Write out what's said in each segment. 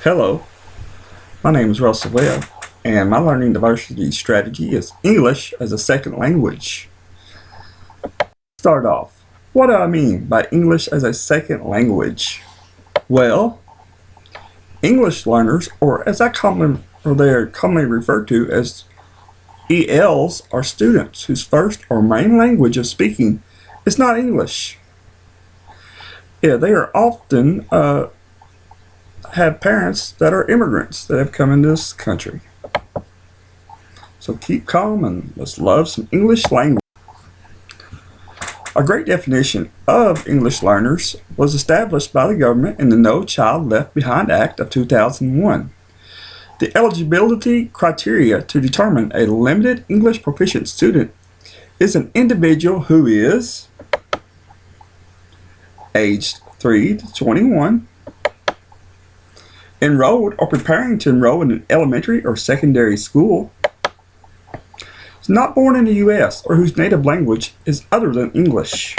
Hello, my name is Russell Webb, and my learning diversity strategy is English as a second language. Start off. What do I mean by English as a second language? Well, English learners, they are commonly referred to as ELs, are students whose first or main language of speaking is not English. Yeah, they are often have parents that are immigrants that have come into this country. So keep calm and let's love some English language. A great definition of English learners was established by the government in the No Child Left Behind Act of 2001. The eligibility criteria to determine a limited English proficient student is an individual who is aged 3 to 21, enrolled or preparing to enroll in an elementary or secondary school, is not born in the U.S. or whose native language is other than English,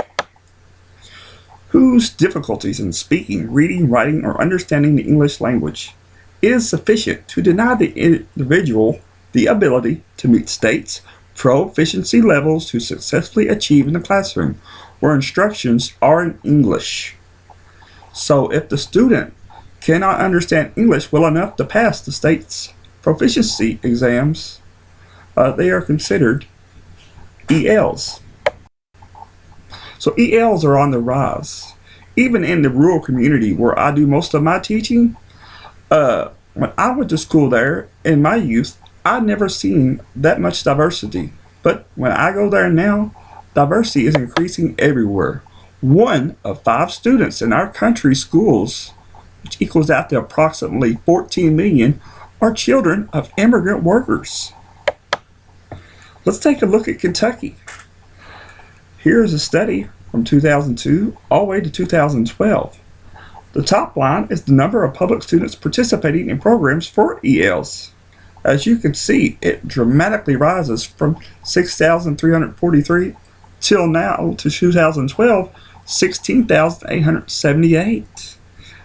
whose difficulties in speaking, reading, writing, or understanding the English language is sufficient to deny the individual the ability to meet state's proficiency levels to successfully achieve in the classroom where instructions are in English. So if the student cannot understand English well enough to pass the state's proficiency exams, they are considered ELs. So ELs are on the rise. Even in the rural community where I do most of my teaching, when I went to school there in my youth, I'd never seen that much diversity. But when I go there now, diversity is increasing everywhere. 1 of 5 students in our country's schools, which equals out to approximately 14 million, are children of immigrant workers. Let's take a look at Kentucky. Here is a study from 2002 all the way to 2012. The top line is the number of public students participating in programs for ELs. As you can see, it dramatically rises from 6,343 till now to 2012, 16,878.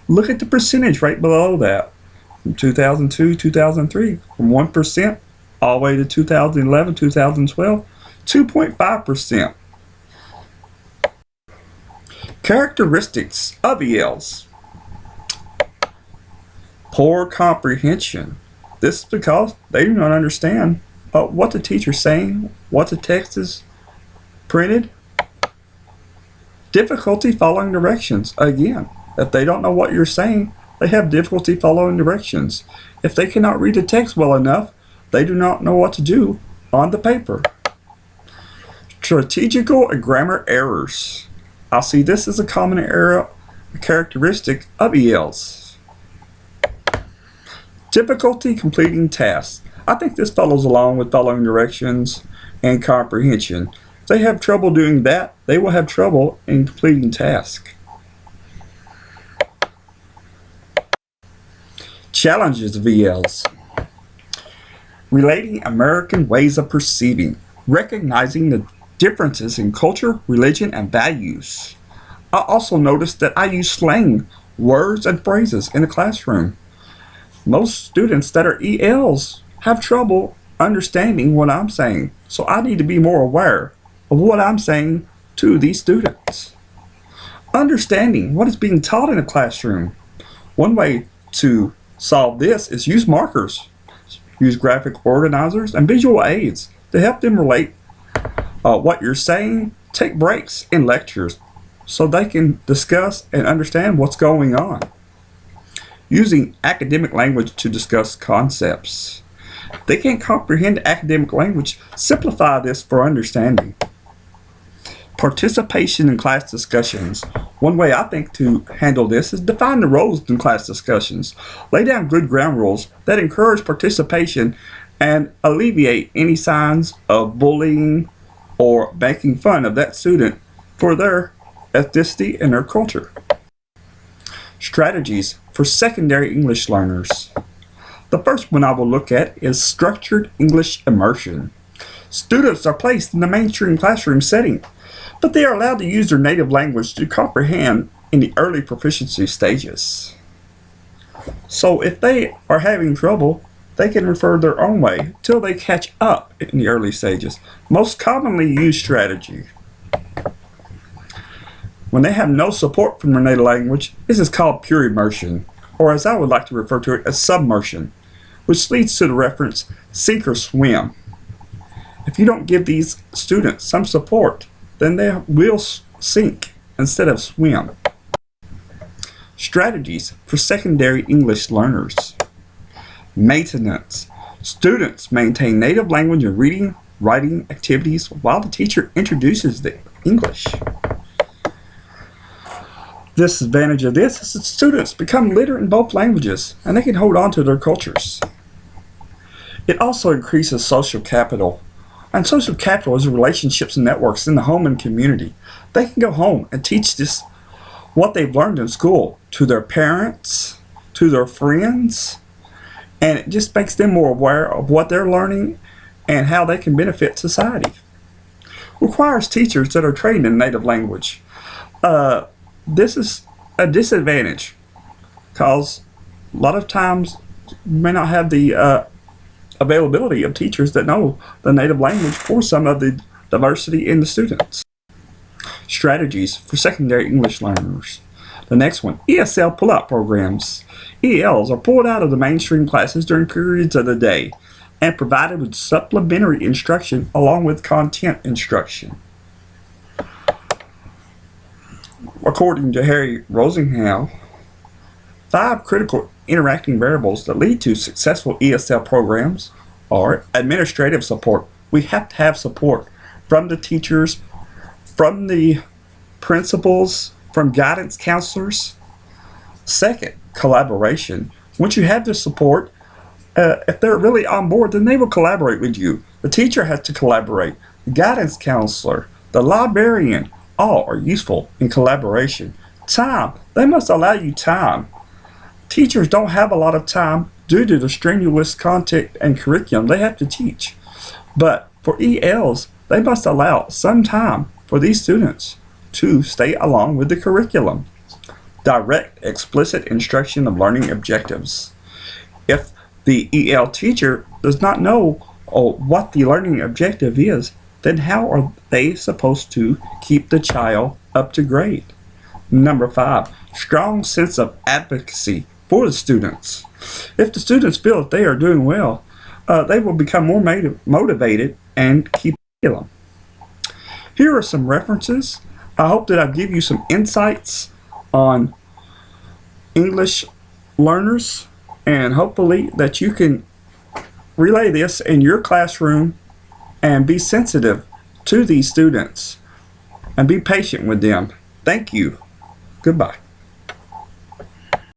Look at the percentage right below that. From 2002, 2003, from 1% all the way to 2011, 2012, 2.5%. Characteristics of ELs. Poor comprehension. This is because they do not understand what the teacher's saying, what the text is printed. Difficulty following directions. Again, if they don't know what you're saying, they have difficulty following directions. If they cannot read the text well enough, they do not know what to do on the paper. Strategical and grammar errors. I see this as a common error, a characteristic of ELs. Difficulty completing tasks. I think this follows along with following directions and comprehension. If they have trouble doing that, they will have trouble in completing tasks. Challenges of ELs. Relating American ways of perceiving, recognizing the differences in culture, religion, and values. I also noticed that I use slang, words, and phrases in the classroom. Most students that are ELs have trouble understanding what I'm saying, so I need to be more aware of what I'm saying to these students. Understanding what is being taught in the classroom. One way to solve this is use markers, use graphic organizers, and visual aids to help them relate what you're saying. Take breaks in lectures so they can discuss and understand what's going on. Using academic language to discuss concepts. If they can't comprehend academic language, simplify this for understanding. Participation in class discussions. One way I think to handle this is define the roles in class discussions. Lay down good ground rules that encourage participation and alleviate any signs of bullying or making fun of that student for their ethnicity and their culture. Strategies for secondary English learners. The first one I will look at is structured English immersion. Students are placed in the mainstream classroom setting, but they are allowed to use their native language to comprehend in the early proficiency stages. So if they are having trouble, they can refer their own way till they catch up in the early stages. Most commonly used strategy when they have no support from their native language, this is called pure immersion, or as I would like to refer to it as submersion, which leads to the reference sink or swim. If you don't give these students some support, then they will sink instead of swim. Strategies for secondary English learners. Maintenance. Students maintain native language and reading, writing activities while the teacher introduces the English. Disadvantage of this is that students become literate in both languages and they can hold on to their cultures. It also increases social capital. And social capital is relationships and networks in the home and community. They can go home and teach this, what they've learned in school, to their parents, to their friends, and it just makes them more aware of what they're learning and how they can benefit society. Requires teachers that are trained in native language. This is a disadvantage because a lot of times you may not have the availability of teachers that know the native language for some of the diversity in the students. Strategies for secondary English learners. The next one, ESL pull-out programs. ELs are pulled out of the mainstream classes during periods of the day and provided with supplementary instruction along with content instruction. According to Harry Rosenhau, 5 critical interacting variables that lead to successful ESL programs are administrative support. We have to have support from the teachers, from the principals, from guidance counselors. Second, collaboration. Once you have the support, if they're really on board, then they will collaborate with you. The teacher has to collaborate. The guidance counselor, the librarian, all are useful in collaboration. Time. They must allow you time. Teachers don't have a lot of time due to the strenuous content and curriculum they have to teach. But for ELs, they must allow some time for these students to stay along with the curriculum. Direct, explicit instruction of learning objectives. If the EL teacher does not know what the learning objective is, then how are they supposed to keep the child up to grade? Number 5, strong sense of advocacy for the students. If the students feel that they are doing well, they will become more motivated and keep curriculum. Here are some references. I hope that I've given you some insights on English learners, and hopefully that you can relay this in your classroom and be sensitive to these students and be patient with them. Thank you. Goodbye.